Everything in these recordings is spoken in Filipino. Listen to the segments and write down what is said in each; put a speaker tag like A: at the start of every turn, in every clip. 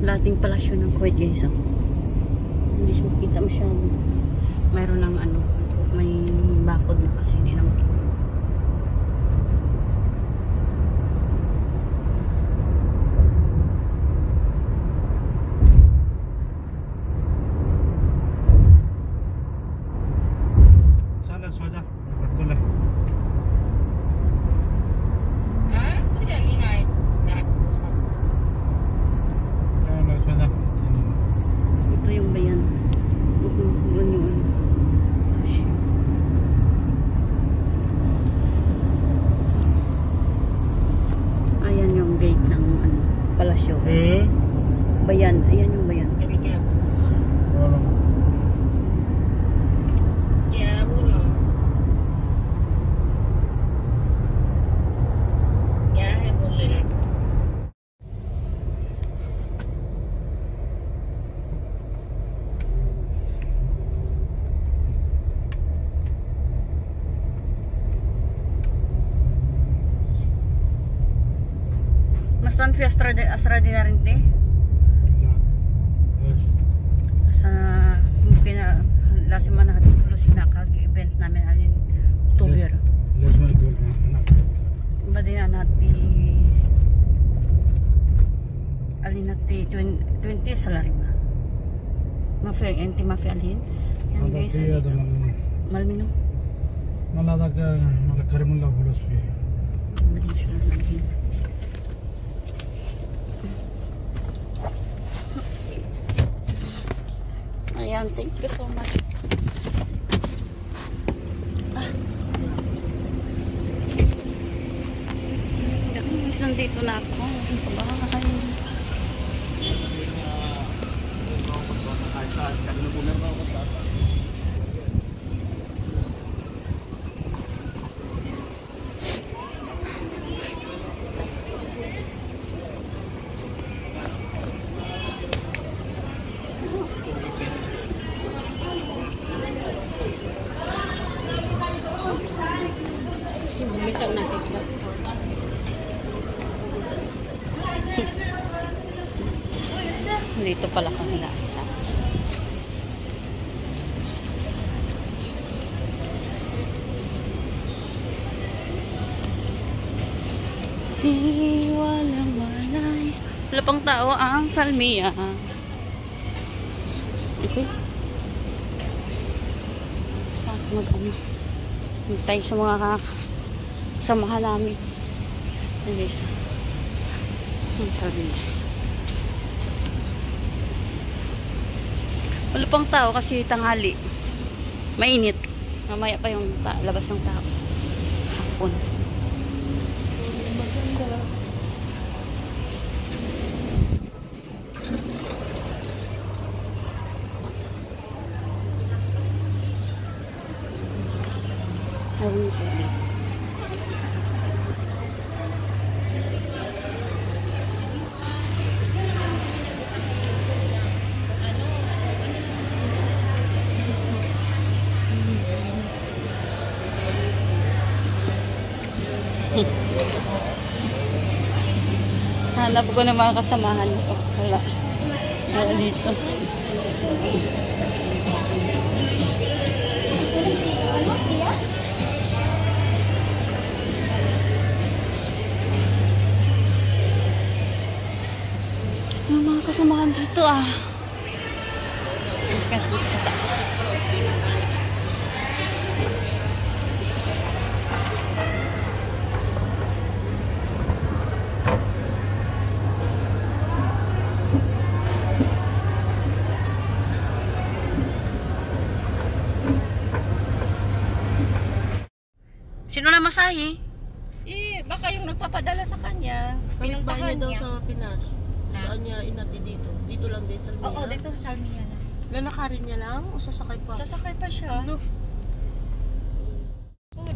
A: Lating palasyo ng Kuwait guys. Oh. Hindi siya makita masyado. Mayroon ng ano, may bakod na kasi hindi na makita. Ito yung bayan. Ayan yung gate ng ano, palasyo. Bayan, ayan yung bayan. Mastan fi asra din na rin te? Sa mungkin na la semana hati tulus sinakag event namin alin October. Badin nati alin nati 20 salary na. Mafi enti mafi alin. Yan guys. Malmino.
B: Maladak Karimullah philosophy. Ayan, thank you so much. Nandito na ako. Kabahay. Bumitaw na siya. Dito pala kami sa di walang malay. Wala pang tao ang Salmia. Okay. Mag-ano. Hintay sa mga samahan namin. Guys. Ang sabi niya. Wala pang tao kasi tanghali. Mainit. Mamaya pa yung labas ng tao. Hapon. Maganda. Hanap ko ng mga kasamahan ko. Wala. Wala dito. Ang mga kasamahan dito ah. Sa taas. Sino na masahe?
C: Baka yung nagpapadala sa kanya.
D: Pinagbahan niya daw sa Pinas. Saan niya inati dito? Dito lang din sa Salmia?
C: Oo, dito sa Salmia lang.
D: Lalakarin niya lang o sasakay pa?
C: Sasakay pa siya.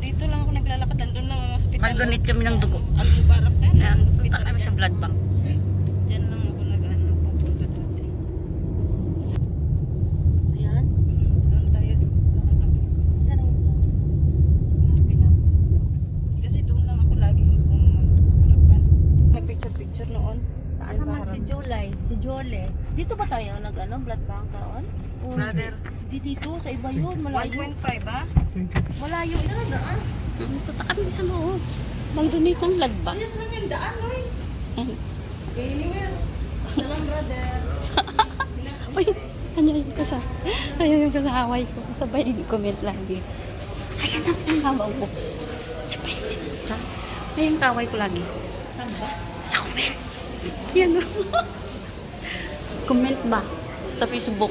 C: Dito lang ako naglalakad. Nandun lang ang hospital.
A: Mag-donate kami ng dugo.
C: Al-Mubarak na.
A: Ayan, punta kami sa blood bank.
C: Diyan lang ako pupunta dati.
D: Ayan?
C: Doon tayo.
D: Saan ang
C: Kasi doon lang ako lagi harapan. Nag-picture-picture noon.
D: Saan pa harap?
C: Si Jolay. Si Jole.
B: ano, blood bank karon?
C: Brother.
B: Hindi dito, sa iba yun, malayo.
C: 1.5 ba?
B: Malayo na daan. Tutakan din sa loob. Mag-donate ng blood bank.
C: Yes lang yung daan, oy.
B: Yan.
C: Okay, anywhere. Salam, brother.
B: Uy, ayaw yung kasaway ko. Sabay comment lagi. Ayan ang hawaw ko. Si Prince. Ha? Ayan yung kaway ko lagi.
C: Saan ba?
B: Sa comment. Yan o. Comment ba? Sa Facebook.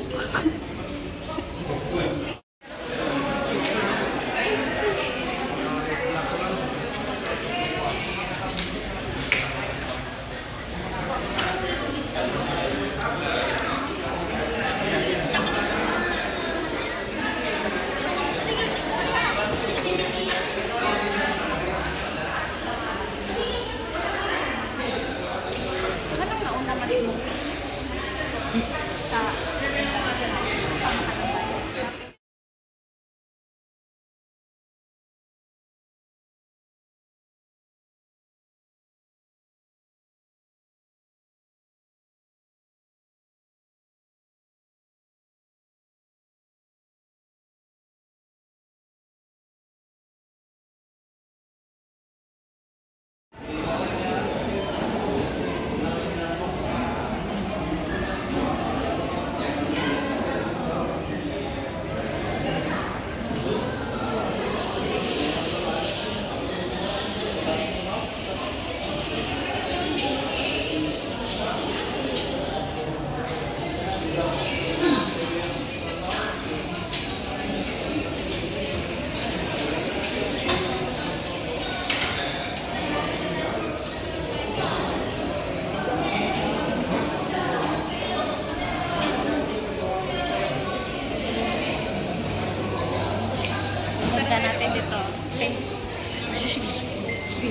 B: Punta natin dito.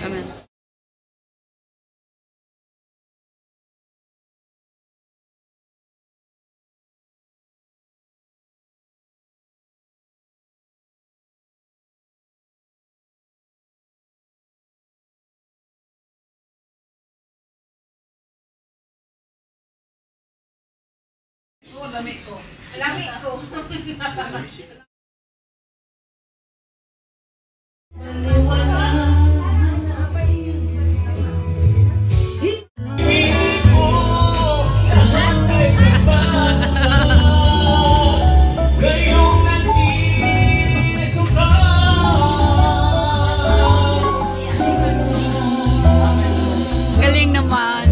B: Amen.
C: Lamig ko. Lamig ko.
B: Galing naman.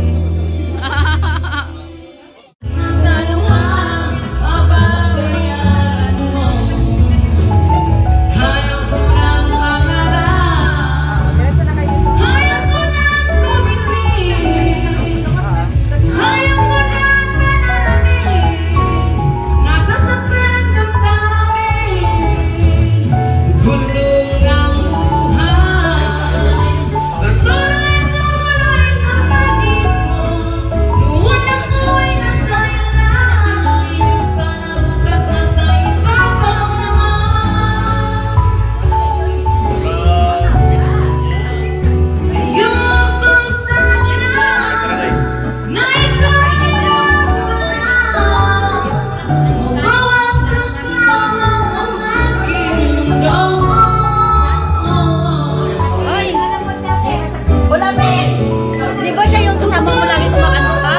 B: Di ba siya yung kasama mo lagi kumakanta ka?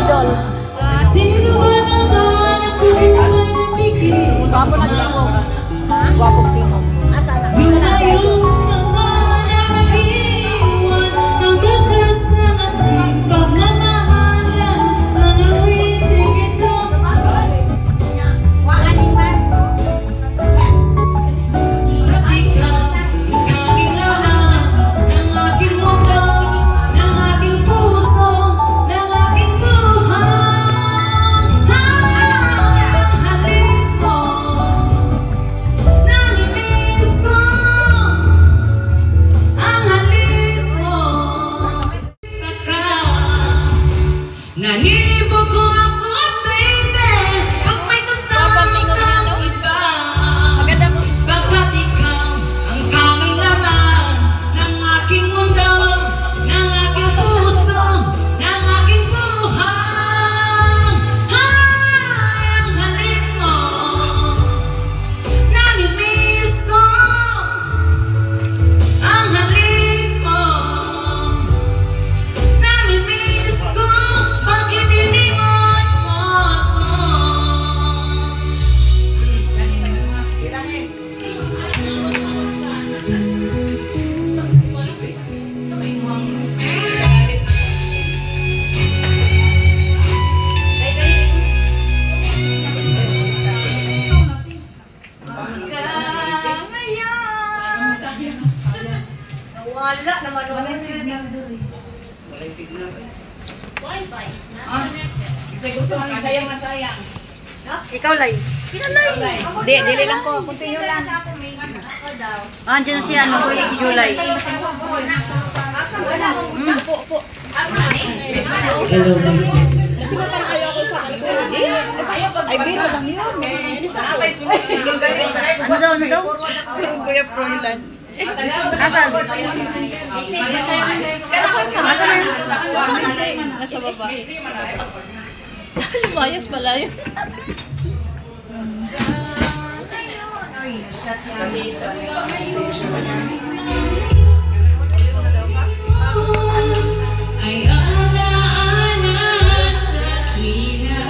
B: Idol.
E: Sino ba naman ako manipigil?
A: Wapo na ako. Wapo pino.
E: Lumayo ka ba na nag-iwan ang bakas ng ating pagmamahalan? Ang awiting ito at ikaw ginawa ng aking mundo, ng aking puso, ng aking buhay. Ang halik mo
C: kayo masayang.
B: Ikaw, Lai.
A: Hindi, dili lang ko. Continue lang. Andiyan na si ano, July.
E: Hello, my friends.
A: Ay, biro lang yun. Ano daw, ano daw?
C: Kuya Froilan.
A: Nasaan?
C: Nasa baba. Lumayas pala yun.
E: Ay ana-ana sa tuwina,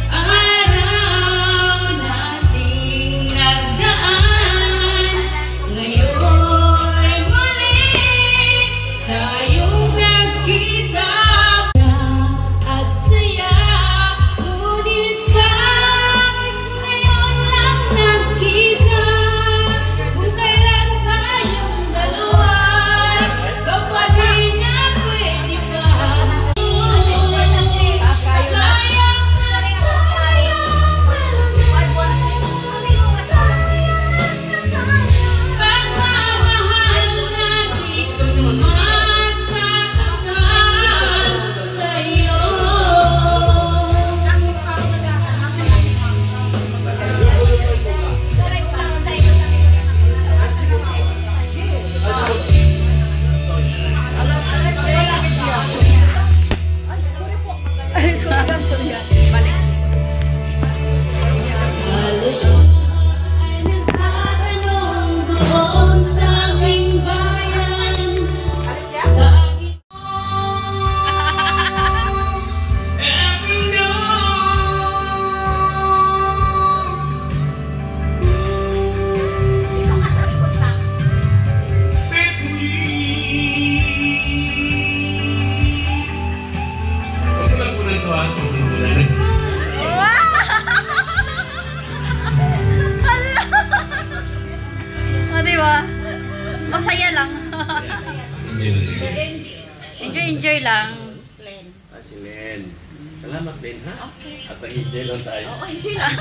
E: araw nating nagdaan. Ngayon'y muli tayong nagkita at saya. Ngunit bakit ngayon lang nagkita? Kung kailan tayong dalawa'y kapatid na pwede ba? Sayang na sayang talaga. Pagmamahal na di ko matatanggal sa'yo. Halos ay nagtatanong doon sa aming bayan. Sa aking every
B: O, diba? Masaya lang. Enjoy lang.
F: Si Len. Salamat din, ha? Okay. At ang enjoy lang tayo.
C: Enjoy lang.